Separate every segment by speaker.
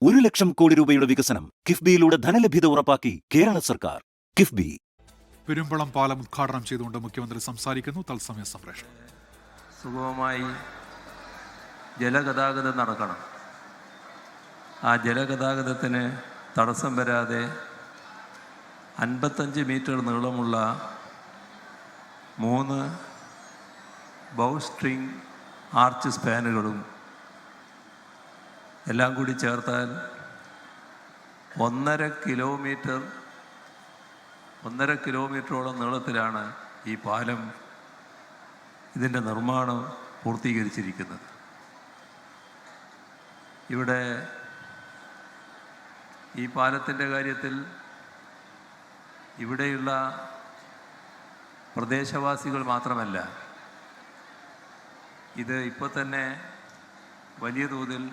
Speaker 1: 1,00,000 കോടി രൂപയുടെ വികസനം കിഫ്ബിയിലൂടെ ധനലഭ്യത ഉറപ്പാക്കി കേരള സർക്കാർ. കിഫ്ബി.
Speaker 2: പെരുമ്പളം പാലം ഉദ്ഘാടനം ചെയ്തുകൊണ്ട് മുഖ്യമന്ത്രി സംസാരിക്കുന്നു. തത്സമയ സംപ്രേഷണം.
Speaker 3: സുഗമമായി ജലഗതാഗതം നടക്കണം. ആ ജലഗതാഗതത്തിന് തടസ്സം വരാതെ 55 മീറ്റർ നീളമുള്ള 3 ബൗ സ്ട്രിങ് ആർച്ച് സ്പാനുകളും എല്ലാം കൂടി ചേർത്താൽ 1.5 കിലോമീറ്ററോളം നീളത്തിലാണ് ഈ പാലം ഇതിൻ്റെ നിർമ്മാണം പൂർത്തീകരിച്ചിരിക്കുന്നത്. ഇവിടെ ഈ പാലത്തിൻ്റെ കാര്യത്തിൽ ഇവിടെയുള്ള പ്രദേശവാസികൾ മാത്രമല്ല, ഇത് ഇപ്പോൾ തന്നെ വലിയ തോതിൽ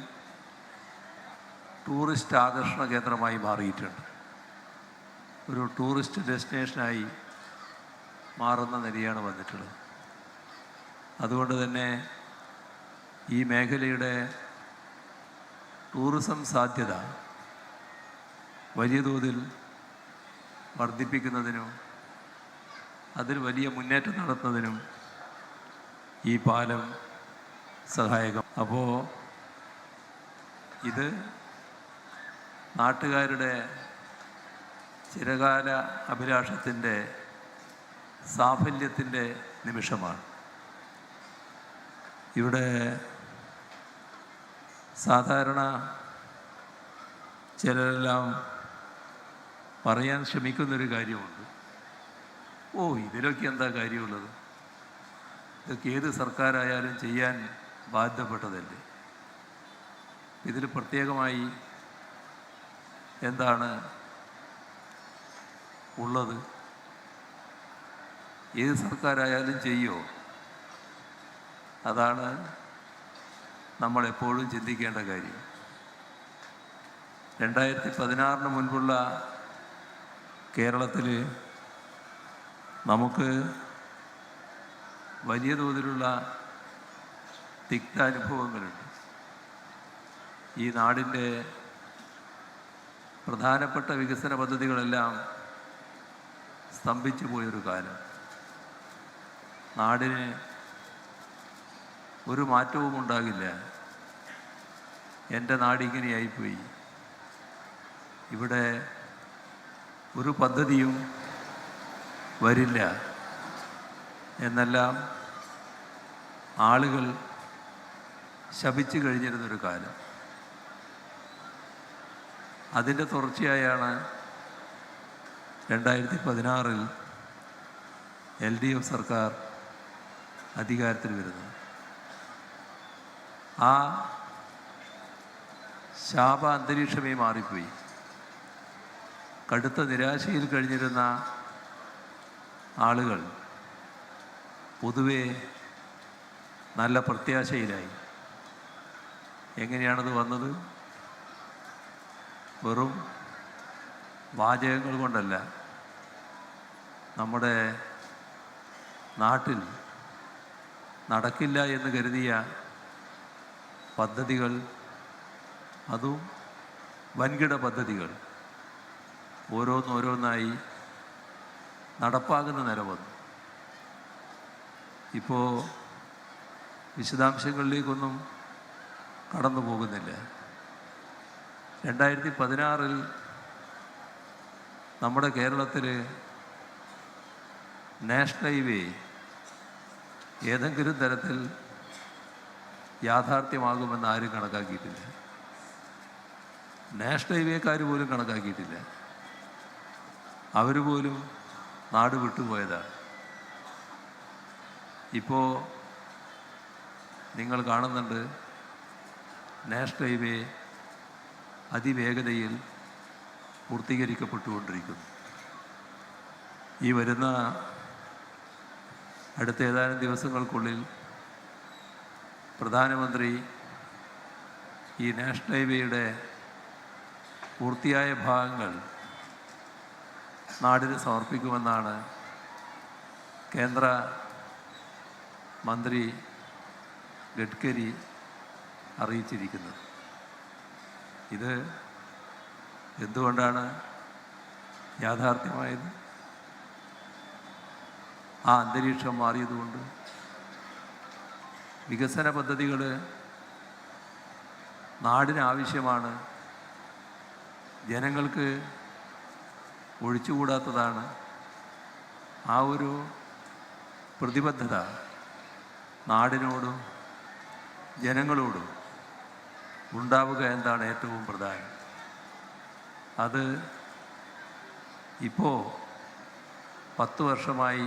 Speaker 3: ടൂറിസ്റ്റ് ആകർഷണ കേന്ദ്രമായി മാറിയിട്ടുണ്ട്. ഒരു ടൂറിസ്റ്റ് ഡെസ്റ്റിനേഷനായി മാറുന്ന നിലയാണ് വന്നിട്ടുള്ളത്. അതുകൊണ്ട് തന്നെ ഈ മേഖലയുടെ ടൂറിസം സാധ്യത വലിയ തോതിൽ വർദ്ധിപ്പിക്കുന്നതിനും അതിൽ വലിയ മുന്നേറ്റം നടത്തുന്നതിനും ഈ പാലം സഹായകം. അപ്പോൾ ഇത് നാട്ടുകാരുടെ ചിരകാല അഭിലാഷത്തിൻ്റെ സാഫല്യത്തിൻ്റെ നിമിഷമാണ്. ഇവിടെ സാധാരണ ചിലരെല്ലാം പറയാൻ ശ്രമിക്കുന്നൊരു കാര്യമുണ്ട്. ഇതിലൊക്കെ എന്താ കാര്യമുള്ളത്, ഇതൊക്കെ ഏത് സർക്കാരായാലും ചെയ്യാൻ ബാധ്യപ്പെട്ടതല്ലേ, ഇതിൽ പ്രത്യേകമായി എന്താണ് ഉള്ളത്, ഏത് സർക്കാരായാലും ചെയ്യുമോ? അതാണ് നമ്മളെപ്പോഴും ചിന്തിക്കേണ്ട കാര്യം. 2016 മുൻപുള്ള കേരളത്തിൽ നമുക്ക് വലിയ തോതിലുള്ള തിക്താനുഭവങ്ങളുണ്ട്. ഈ നാടിൻ്റെ പ്രധാനപ്പെട്ട വികസന പദ്ധതികളെല്ലാം സ്തംഭിച്ചു പോയൊരു കാലം. നാടിന് ഒരു മാറ്റവും ഉണ്ടാകില്ല. എൻ്റെ നാടിങ്ങനെയായിപ്പോയി, ഇവിടെ ഒരു പദ്ധതിയും വരില്ല എന്നെല്ലാം ആളുകൾ ശപിച്ചു കഴിഞ്ഞിരുന്നൊരു കാലം. അതിൻ്റെ തുടർച്ചയായാണ് 2016 LDF സർക്കാർ അധികാരത്തിൽ വരുന്നത്. ആ ശാപ അന്തരീക്ഷമേ മാറിപ്പോയി. കടുത്ത നിരാശയിൽ കഴിഞ്ഞിരുന്ന ആളുകൾ പൊതുവെ നല്ല പ്രത്യാശയിലായി. എങ്ങനെയാണത് വന്നത്? വെറും വാചകങ്ങൾ കൊണ്ടല്ല. നമ്മുടെ നാട്ടിൽ നടക്കില്ല എന്ന് കരുതിയ പദ്ധതികൾ, അതും വൻകിട പദ്ധതികൾ ഓരോന്നോരോന്നായി നടപ്പാകുന്ന നില വന്നു. ഇപ്പോൾ വിശദാംശങ്ങളിലേക്കൊന്നും കടന്നു പോകുന്നില്ല. 2016 നമ്മുടെ കേരളത്തിൽ നാഷണൽ ഹൈവേ ഏതെങ്കിലും തരത്തിൽ യാഥാർത്ഥ്യമാകുമെന്ന് ആരും കണക്കാക്കിയിട്ടില്ല. നാഷണൽ ഹൈവേക്കാർ പോലും കണക്കാക്കിയിട്ടില്ല. അവർ പോലും നാട് വിട്ടുപോയതാണ്. ഇപ്പോൾ നിങ്ങൾ കാണുന്നുണ്ട്, നാഷണൽ ഹൈവേ അതിവേഗതയിൽ പൂർത്തീകരിക്കപ്പെട്ടുകൊണ്ടിരിക്കുന്നു. ഈ വരുന്ന അടുത്ത ഏതാനും ദിവസങ്ങൾക്കുള്ളിൽ പ്രധാനമന്ത്രി ഈ നാഷണൽ ഹൈവേയുടെ പൂർത്തിയായ ഭാഗങ്ങൾ നാടിന് സമർപ്പിക്കുമെന്നാണ് കേന്ദ്ര മന്ത്രി ഗഡ്കരി അറിയിച്ചിരിക്കുന്നത്. ഇത് എന്തുകൊണ്ടാണ് യാഥാർത്ഥ്യമായത്? ആ അന്തരീക്ഷം മാറിയതുകൊണ്ട്. വികസന പദ്ധതികൾ നാടിനാവശ്യമാണ്, ജനങ്ങൾക്ക് ഒഴിച്ചുകൂടാത്തതാണ്. ആ ഒരു പ്രതിബദ്ധത നാടിനോടും ജനങ്ങളോടും ഉണ്ടാവുക എന്നതാണ് ഏറ്റവും പ്രധാനം. അത് ഇപ്പോൾ 10 വർഷമായി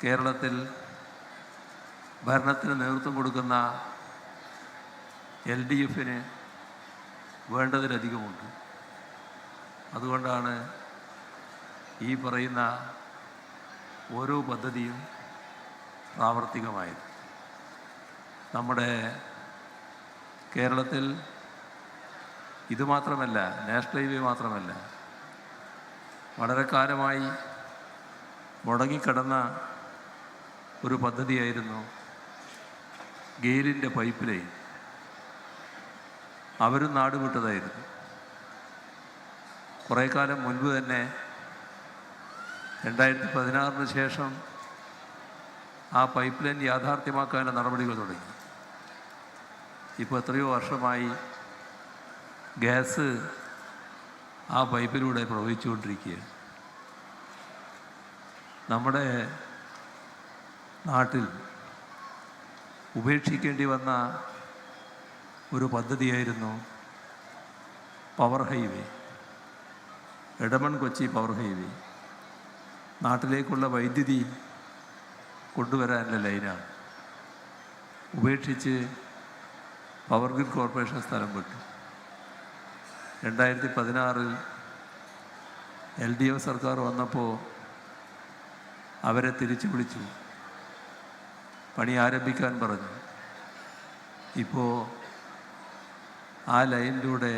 Speaker 3: കേരളത്തിൽ ഭരണത്തിന് നേതൃത്വം കൊടുക്കുന്ന LDFന് വേണ്ടതിലധികമുണ്ട്. അതുകൊണ്ടാണ് ഈ പറയുന്ന ഓരോ പദ്ധതിയും പ്രാവർത്തികമായത്. നമ്മുടെ കേരളത്തിൽ ഇതുമാത്രമല്ല, നാഷണൽ ഹൈവേ മാത്രമല്ല, വളരെ കാലമായി മുടങ്ങിക്കിടന്ന ഒരു പദ്ധതിയായിരുന്നു ഗെയിലിൻ്റെ പൈപ്പ് ലൈൻ. അവരും നാട് വിട്ടതായിരുന്നു. കുറേ കാലം മുൻപ് തന്നെ 2016 ശേഷം ആ പൈപ്പ് ലൈൻ യാഥാർത്ഥ്യമാക്കാനുള്ള നടപടികൾ തുടങ്ങി. ഇപ്പോൾ എത്രയോ വർഷമായി ഗ്യാസ് ആ പൈപ്പിലൂടെ പ്രവഹിച്ചുകൊണ്ടിരിക്കുകയാണ്. നമ്മുടെ നാട്ടിൽ ഉപേക്ഷിക്കേണ്ടി വന്ന ഒരു പദ്ധതിയായിരുന്നു power highway, Edamon Kochi power highway. നാട്ടിലേക്കുള്ള വൈദ്യുതി കൊണ്ടുവരാനുള്ള ലൈനാണ്. ഉപേക്ഷിച്ച് പവർ ഗ്രിഡ് കോർപ്പറേഷൻ സ്ഥലം വിട്ടു. 2016 LDF സർക്കാർ വന്നപ്പോൾ അവരെ തിരിച്ചു വിളിച്ചു, പണി ആരംഭിക്കാൻ പറഞ്ഞു. ഇപ്പോൾ ആ ലൈനിലൂടെ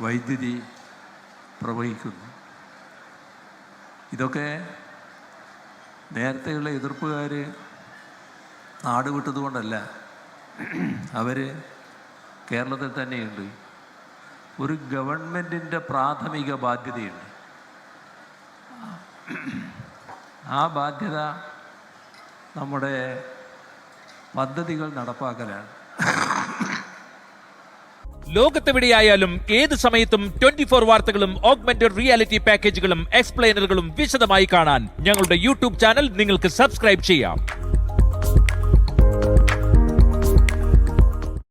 Speaker 3: വൈദ്യുതി പ്രവഹിക്കുന്നു. ഇതൊക്കെ നേരത്തെയുള്ള എതിർപ്പുകാർ നാട് വിട്ടതുകൊണ്ടല്ല, അവർ കേരളത്തിൽ തന്നെയുണ്ട്. ഒരു ഗവൺമെൻറ്റിൻ്റെ പ്രാഥമിക ബാധ്യതയുണ്ട്. ആ ബാധ്യത നമ്മുടെ പദ്ധതികൾ നടപ്പാക്കലാണ്.
Speaker 4: ലോകത്തെവിടെയായാലും ഏത് സമയത്തും 24 വാർത്തകളും ഓഗ്മെന്റഡ് റിയാലിറ്റി പാക്കേജുകളും എക്സ്പ്ലെയിനറുകളും വിശദമായി കാണാൻ ഞങ്ങളുടെ യൂട്യൂബ് ചാനൽ നിങ്ങൾക്ക് സബ്സ്ക്രൈബ് ചെയ്യാം.